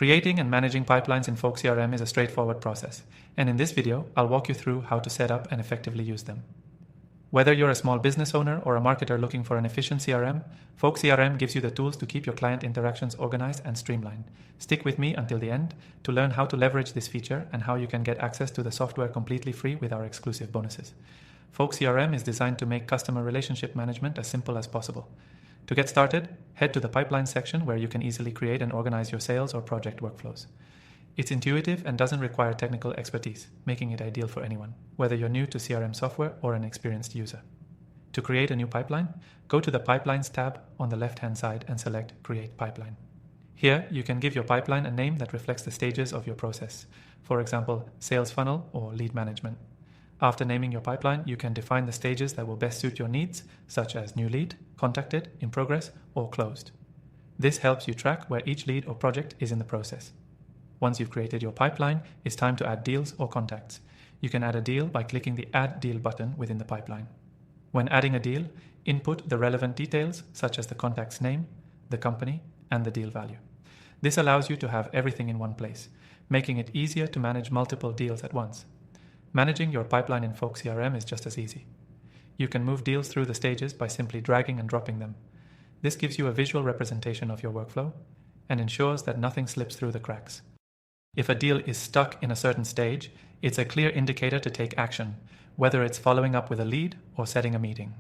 Creating and managing pipelines in Folk CRM is a straightforward process, and in this video, I'll walk you through how to set up and effectively use them. Whether you're a small business owner or a marketer looking for an efficient CRM, Folk CRM gives you the tools to keep your client interactions organized and streamlined. Stick with me until the end to learn how to leverage this feature and how you can get access to the software completely free with our exclusive bonuses. Folk CRM is designed to make customer relationship management as simple as possible. To get started, head to the pipeline section where you can easily create and organize your sales or project workflows. It's intuitive and doesn't require technical expertise, making it ideal for anyone, whether you're new to CRM software or an experienced user. To create a new pipeline, go to the Pipelines tab on the left-hand side and select Create Pipeline. Here, you can give your pipeline a name that reflects the stages of your process, for example, sales funnel or lead management. After naming your pipeline, you can define the stages that will best suit your needs, such as new lead, contacted, in progress, or closed. This helps you track where each lead or project is in the process. Once you've created your pipeline, it's time to add deals or contacts. You can add a deal by clicking the Add Deal button within the pipeline. When adding a deal, input the relevant details such as the contact's name, the company, and the deal value. This allows you to have everything in one place, making it easier to manage multiple deals at once. Managing your pipeline in Folk CRM is just as easy. You can move deals through the stages by simply dragging and dropping them. This gives you a visual representation of your workflow and ensures that nothing slips through the cracks. If a deal is stuck in a certain stage, it's a clear indicator to take action, whether it's following up with a lead or setting a meeting.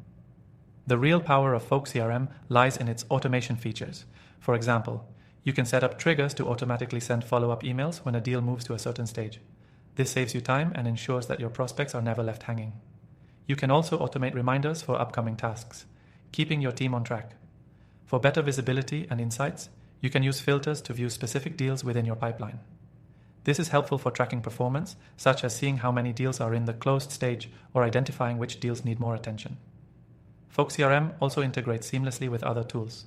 The real power of Folk CRM lies in its automation features. For example, you can set up triggers to automatically send follow-up emails when a deal moves to a certain stage. This saves you time and ensures that your prospects are never left hanging. You can also automate reminders for upcoming tasks, keeping your team on track. For better visibility and insights, you can use filters to view specific deals within your pipeline. This is helpful for tracking performance, such as seeing how many deals are in the closed stage or identifying which deals need more attention. Folk CRM also integrates seamlessly with other tools,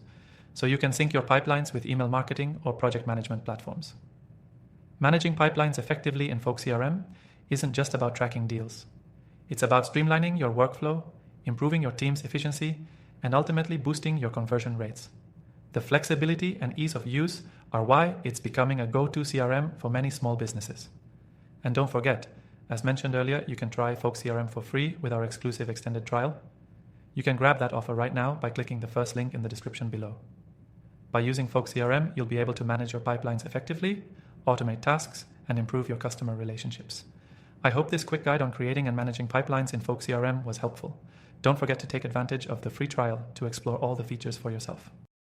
so you can sync your pipelines with email marketing or project management platforms. Managing pipelines effectively in Folk CRM isn't just about tracking deals. It's about streamlining your workflow, improving your team's efficiency, and ultimately boosting your conversion rates. The flexibility and ease of use are why it's becoming a go-to CRM for many small businesses. And don't forget, as mentioned earlier, you can try Folk CRM for free with our exclusive extended trial. You can grab that offer right now by clicking the first link in the description below. By using Folk CRM, you'll be able to manage your pipelines effectively, automate tasks, and improve your customer relationships. I hope this quick guide on creating and managing pipelines in Folk CRM was helpful. Don't forget to take advantage of the free trial to explore all the features for yourself.